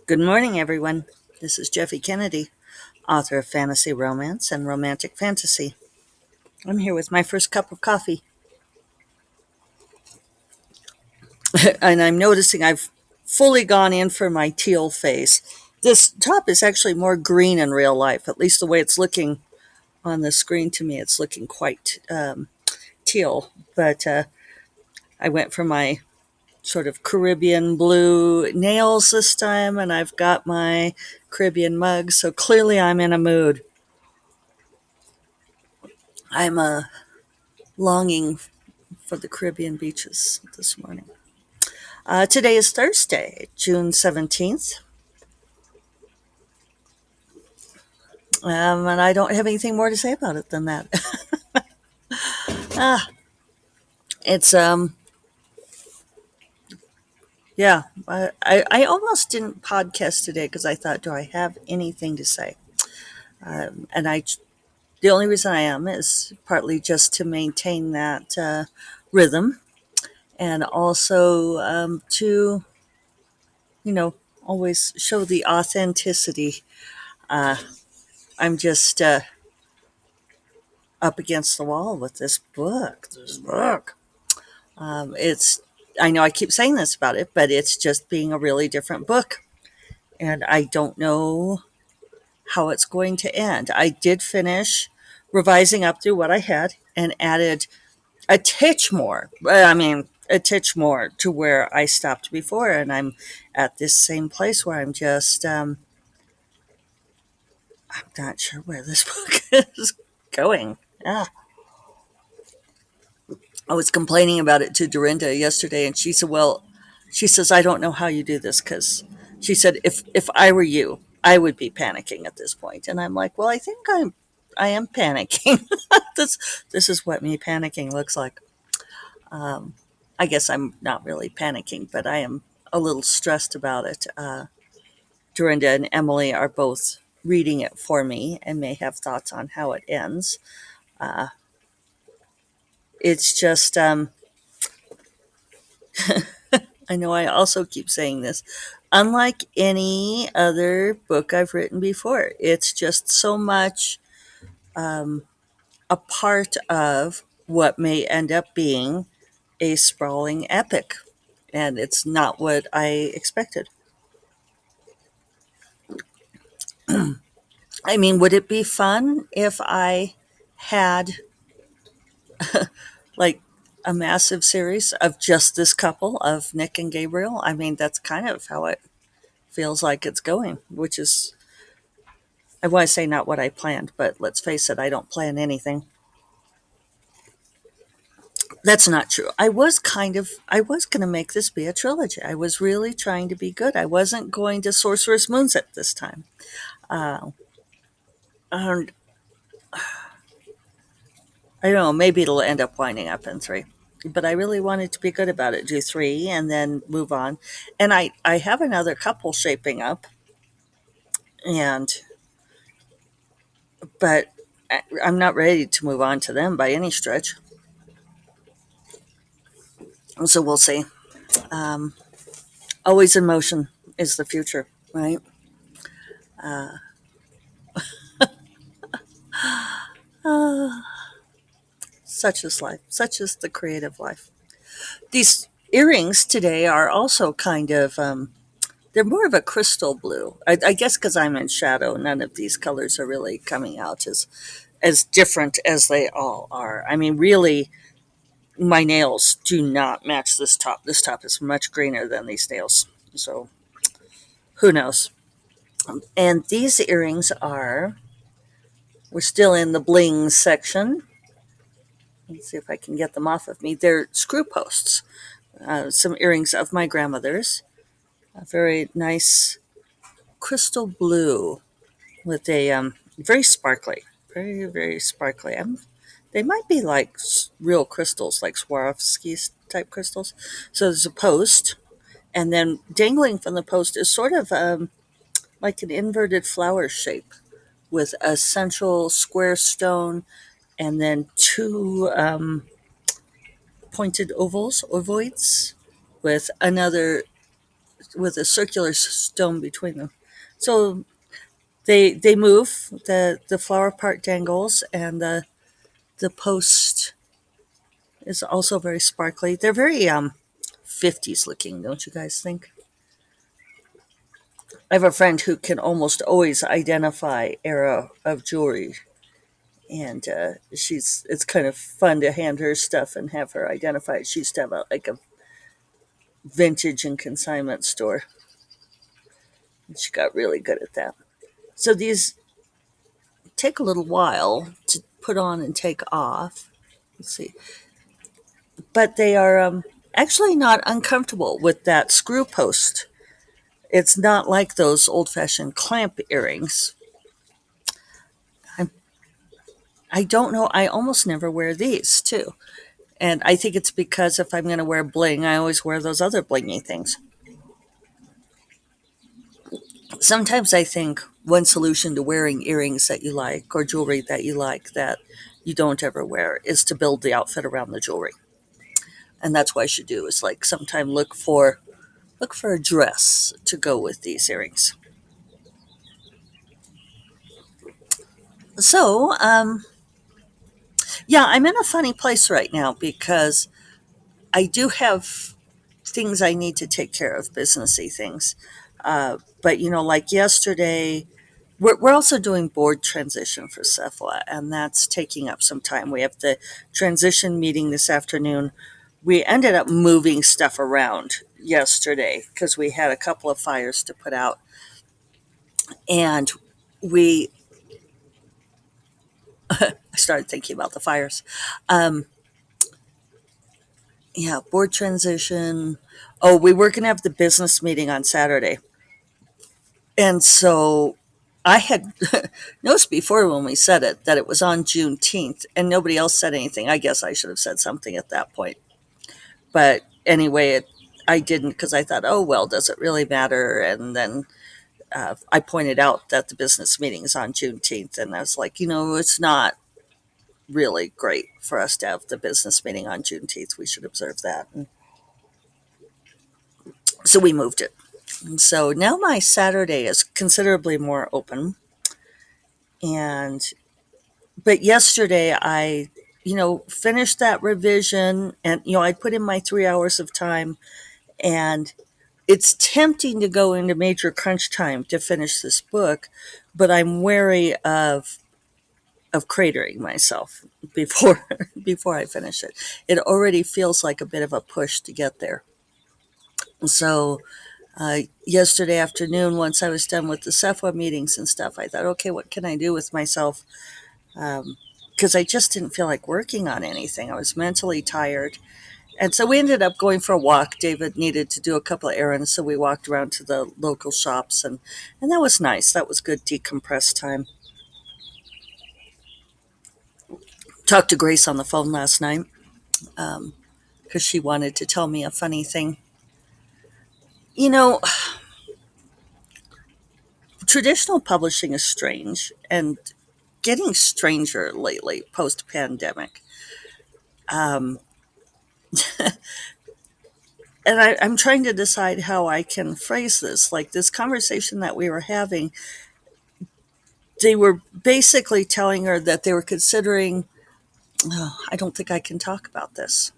Good morning, everyone. This is Jeffe Kennedy, author of fantasy romance and romantic fantasy. I'm here with my first cup of coffee, and I'm noticing I've fully gone in for my teal face. This top is actually more green in real life, at least the way it's looking on the screen to me. It's looking quite teal, but I went for my sort of Caribbean blue nails this time, and I've got my Caribbean mug, so clearly I'm in a mood. I'm longing for the Caribbean beaches this morning. Today is Thursday, June 17th, and I don't have anything more to say about it than that. ah, it's, yeah, I almost didn't podcast today because I thought, do I have anything to say? And the only reason I am is partly just to maintain that rhythm and also to, you know, always show the authenticity. Uh, I'm just up against the wall with this book. This book. It's. I know I keep saying this about it, but it's just being a really different book, and I don't know how it's going to end. I did finish revising up through what I had and added a titch more. I mean, a titch more to where I stopped before, and I'm at this same place where I'm not sure where this book is going. Ah. I was complaining about it to Dorinda yesterday, and she said, "Well, she says I don't know how you do this because she said if I were you, I would be panicking at this point." And I'm like, "Well, I am panicking. this this is what me panicking looks like." Um, I guess I'm not really panicking, but I am a little stressed about it. Dorinda and Emily are both reading it for me and may have thoughts on how it ends. Uh, it's just I know I also keep saying this. Unlike any other book I've written before, it's just so much um, a part of what may end up being a sprawling epic. And it's not what I expected. I mean, would it be fun if I had like a massive series of just this couple of Nick and Gabriel? I mean, that's kind of how it feels like it's going, which is I want to say not what I planned, but let's face it, I don't plan anything. That's not true. I was going to make this be a trilogy. I was really trying to be good. I wasn't going to Sorceress Moons it this time. Uh, and I don't know, maybe it'll end up winding up in three. But I really wanted to be good about it, do three and then move on. And I have another couple shaping up, and but I'm not ready to move on to them by any stretch. So we'll see. Um, Always in motion is the future, right? Uh, uh, Such is life. Such is the creative life. These earrings today are also kind of, they're more of a crystal blue. I guess because I'm in shadow, none of these colors are really coming out as different as they all are. I mean, really, my nails do not match this top. This top is much greener than these nails. So who knows? And these earrings are, we're still in the bling section. Let's see if I can get them off of me. They're screw posts, some earrings of my grandmother's. A very nice crystal blue with a very sparkly, very sparkly. They might be like real crystals, like Swarovski type crystals. So there's a post, and then dangling from the post is sort of like an inverted flower shape with a central square stone, and then two pointed ovals, ovoids, with another with a circular stone between them. So they move. The flower part dangles, and the post is also very sparkly. They're very 50s looking, don't you guys think? I have a friend who can almost always identify era of jewelry, and she's it's kind of fun to hand her stuff and have her identify it. She used to have a vintage and consignment store, and she got really good at that. So these take a little while to put on and take off. Let's see, but they are actually not uncomfortable with that screw post. It's not like those old-fashioned clamp earrings. I, I don't know. I almost never wear these too. And I think it's because if I'm going to wear bling, I always wear those other blingy things. Sometimes I think one solution to wearing earrings that you like or jewelry that you like that you don't ever wear is to build the outfit around the jewelry. And that's what I should do is like sometime look for a dress to go with these earrings. So, yeah, I'm in a funny place right now because I do have things I need to take care of, businessy things. But like yesterday, we're also doing board transition for Cephala, and that's taking up some time. We have the transition meeting this afternoon. We ended up moving stuff around yesterday because we had a couple of fires to put out, and we I started thinking about the fires. Um, yeah, board transition. Oh, we were going to have the business meeting on Saturday. And so I had noticed before when we said it that it was on Juneteenth, and nobody else said anything. I guess I should have said something at that point. But anyway, I didn't because I thought, oh, well, does it really matter? And then I pointed out that the business meeting is on Juneteenth. And I was like, it's not really great for us to have the business meeting on Juneteenth. We should observe that. And so we moved it. And so now my Saturday is considerably more open. And but yesterday I finished that revision, and I put in my 3 hours of time, and it's tempting to go into major crunch time to finish this book, but I'm wary of cratering myself before before I finish it. It already feels like a bit of a push to get there. So yesterday afternoon, once I was done with the CEFWA meetings and stuff, I thought, okay, what can I do with myself? Because I just didn't feel like working on anything. I was mentally tired. And so we ended up going for a walk. David needed to do a couple of errands, so we walked around to the local shops, and that was nice. That was good decompress time. Talked to Grace on the phone last night because she wanted to tell me a funny thing. You know, traditional publishing is strange and getting stranger lately post pandemic. Um, and I'm trying to decide how I can phrase this. Like this conversation that we were having, they were basically telling her that they were considering, oh, I don't think I can talk about this.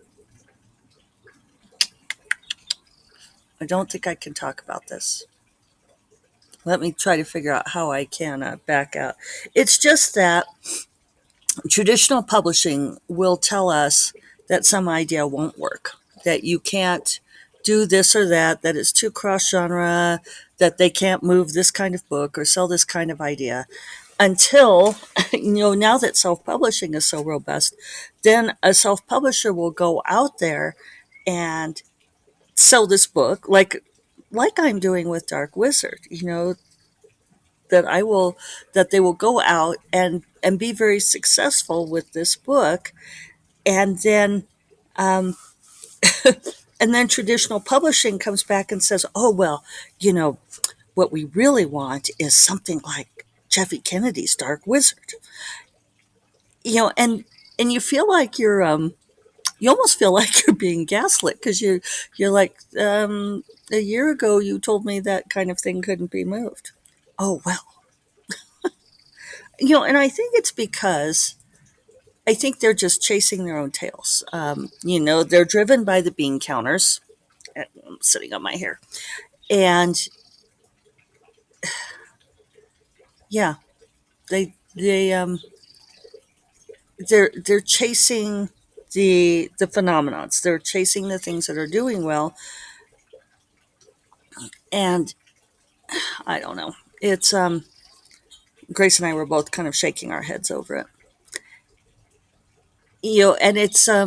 I don't think I can talk about this. Let me try to figure out how I can back out. It's just that traditional publishing will tell us that some idea won't work, that you can't do this or that it's too cross genre, that they can't move this kind of book or sell this kind of idea until, now that self publishing is so robust, then a self publisher will go out there and sell this book like I'm doing with Dark Wizard, that I will that they will go out and be very successful with this book, and then um, and then traditional publishing comes back and says, oh well, you know what we really want is something like Jeffy Kennedy's Dark Wizard, and you feel like you almost feel like you're being gaslit because you're like, A year ago, you told me that kind of thing couldn't be moved. Oh, well. And I think it's because I think they're just chasing their own tails. They're driven by the bean counters. I'm sitting on my hair. And yeah, they're chasing the phenomenons. They're chasing the things that are doing well. And I don't know. It's Grace and I were both kind of shaking our heads over it. And it's I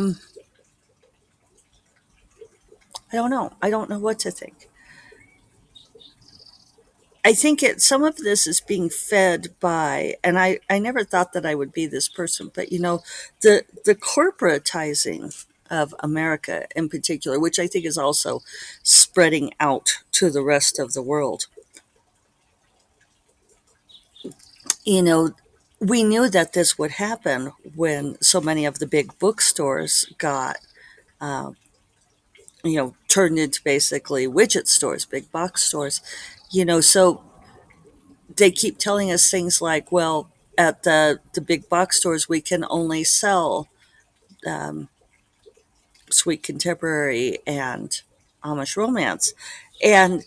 don't know. I don't know what to think. I think some of this is being fed by, and I never thought that I would be this person, but the corporatizing of America in particular, which I think is also spreading out to the rest of the world. You know, we knew that this would happen when so many of the big bookstores got, uh, turned into basically widget stores, big box stores. So they keep telling us things like, well, at the big box stores, we can only sell um, sweet contemporary and Amish romance, and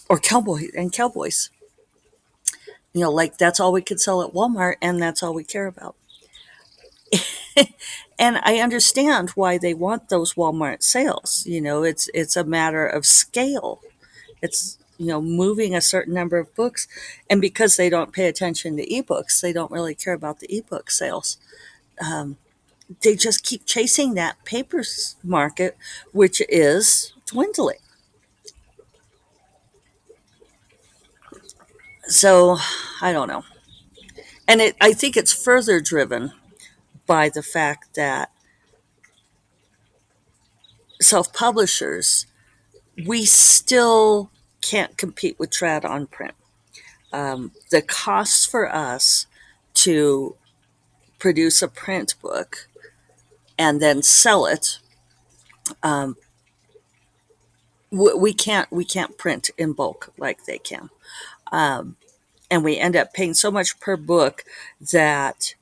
or cowboys. Like that's all we could sell at Walmart, and that's all we care about. And I understand why they want those Walmart sales. It's a matter of scale. It's moving a certain number of books, and because they don't pay attention to ebooks, they don't really care about the ebook sales. Um, they just keep chasing that paper market, which is dwindling. So I don't know, and I think it's further driven by the fact that self-publishers, we still can't compete with trad on print. The costs for us to produce a print book and then sell it, um, we can't print in bulk like they can, um, and we end up paying so much per book that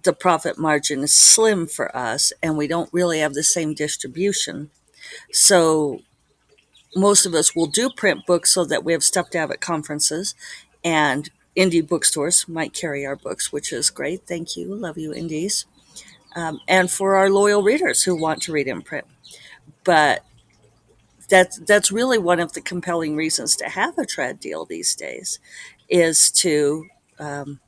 the profit margin is slim for us, and we don't really have the same distribution. So most of us will do print books so that we have stuff to have at conferences, and indie bookstores might carry our books, which is great. Thank you. Love you, indies. And for our loyal readers who want to read in print. But that's really one of the compelling reasons to have a trad deal these days is to um,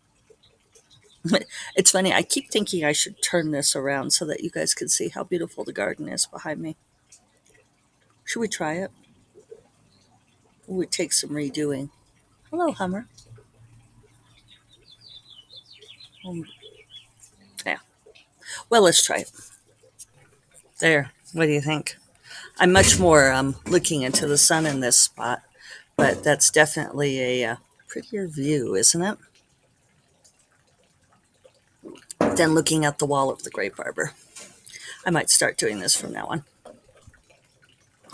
it's funny, I keep thinking I should turn this around so that you guys can see how beautiful the garden is behind me. Should we try it? It would take some redoing. Hello, Hummer. Um, yeah. Well, let's try it. There. What do you think? I'm much more looking into the sun in this spot, but that's definitely a prettier view, isn't it? Than looking at the wall of the Great Barber. I might start doing this from now on.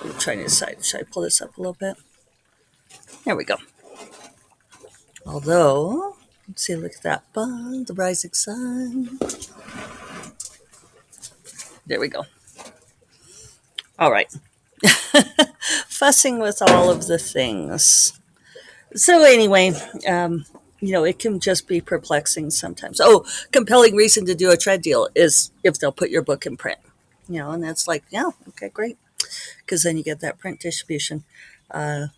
I'm trying to decide, should I pull this up a little bit? There we go. Although, let's see, look at that bun, the rising sun. There we go. All right. Fussing with all of the things. So, anyway, it can just be perplexing sometimes. Oh, compelling reason to do a trade deal is if they'll put your book in print. And that's like, yeah, okay, great. Because then you get that print distribution. Uh,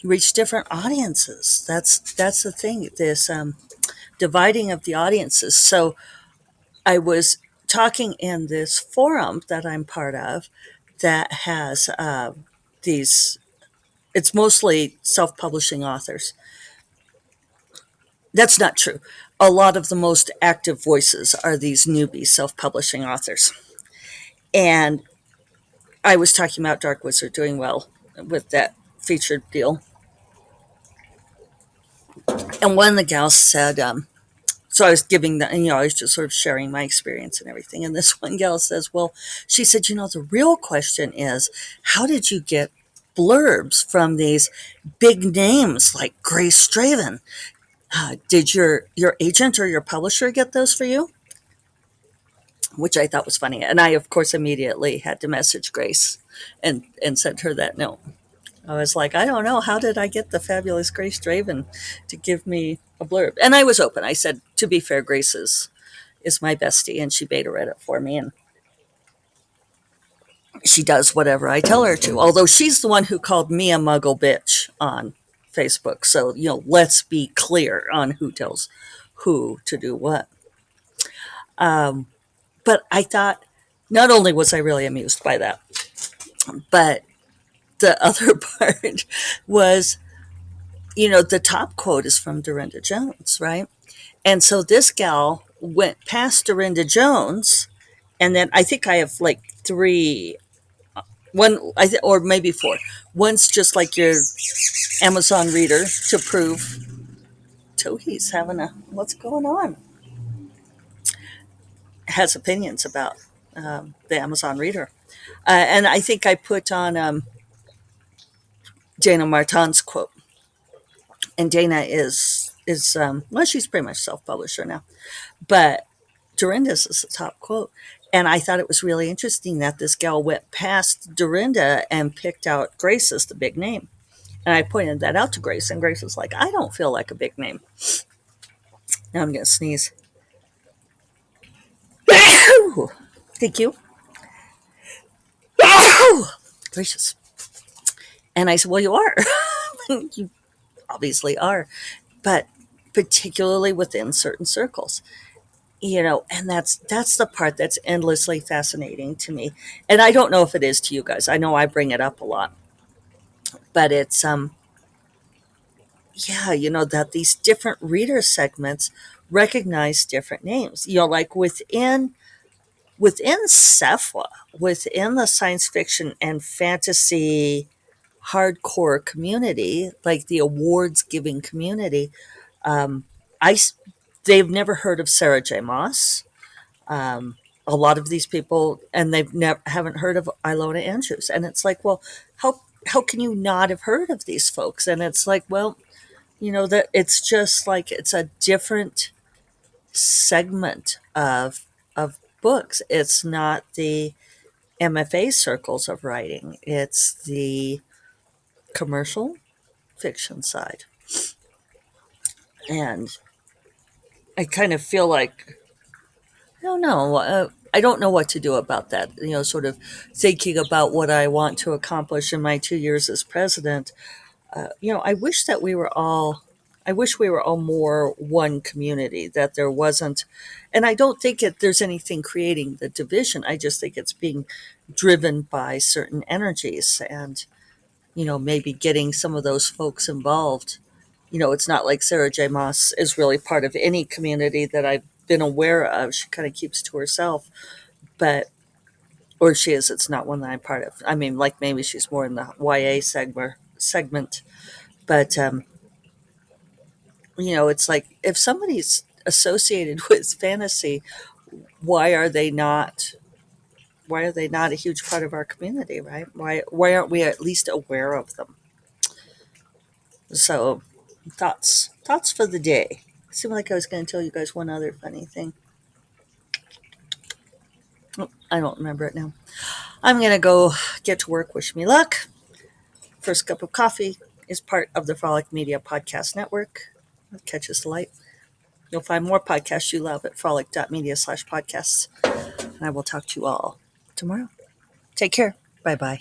reach different audiences. That's the thing. This dividing of the audiences. So I was talking in this forum that I'm part of that has these. It's mostly self-publishing authors. That's not true. A lot of the most active voices are these newbie self-publishing authors. And I was talking about Dark Wizard doing well with that featured deal. And one of the gals said, so I was giving the, I was just sort of sharing my experience and everything. And this one gal says, well, she said, the real question is, how did you get blurbs from these big names like Grace Draven. Did your agent or your publisher get those for you? Which I thought was funny. And I, of course, immediately had to message Grace and sent her that note. I was like, I don't know. How did I get the fabulous Grace Draven to give me a blurb? And I was open. I said, to be fair, Grace is my bestie, and she beta read it for me. And she does whatever I tell her to. Although she's the one who called me a muggle bitch on Facebook. So, let's be clear on who tells who to do what. But I thought not only was I really amused by that, but the other part was, the top quote is from Dorinda Jones, right? And so this gal went past Dorinda Jones, and then I think I have like three, or maybe four. One's just like your Amazon reader to prove Tohi's having what's going on, has opinions about the Amazon reader. And I think I put on Dana Martin's quote. And Dana is well, she's pretty much self-publisher now, but Dorinda's is the top quote. And I thought it was really interesting that this gal went past Dorinda and picked out Grace as the big name. And I pointed that out to Grace, and Grace was like, I don't feel like a big name. Now I'm going to sneeze. Thank you. Gracious. And I said, well, you are. You obviously are. But particularly within certain circles. And that's the part that's endlessly fascinating to me. And I don't know if it is to you guys. I know I bring it up a lot. But it's yeah, that these different reader segments recognize different names. Like within Cephala, within the science fiction and fantasy hardcore community, like the awards giving community, um, I they've never heard of Sarah J. Maas. A lot of these people, and they've never haven't heard of Ilona Andrews, and it's like, well, how can you not have heard of these folks? And it's like, well, that it's just like it's a different segment of books. It's not the MFA circles of writing. It's the commercial fiction side. And I kind of feel like, I don't know. I don't know what to do about that. Sort of thinking about what I want to accomplish in my 2 years as president. I wish that we were all. I wish we were all more one community. That there wasn't, and I don't think there's anything creating the division. I just think it's being driven by certain energies, and maybe getting some of those folks involved. It's not like Sarah J. Maas is really part of any community that I've been aware of. She kind of keeps to herself, but, or she is, it's not one that I'm part of. I mean, like maybe she's more in the YA segment, but, it's like if somebody's associated with fantasy, why are they not? Why are they not a huge part of our community, right? Why aren't we at least aware of them? So, thoughts for the day. It seemed like I was going to tell you guys one other funny thing. Oh, I don't remember it now. I'm going to go get to work. Wish me luck. First Cup of Coffee is part of the Frolic Media Podcast Network. It catches the light. You'll find more podcasts you love at frolic.media/podcasts. And I will talk to you all tomorrow. Take care. Bye-bye.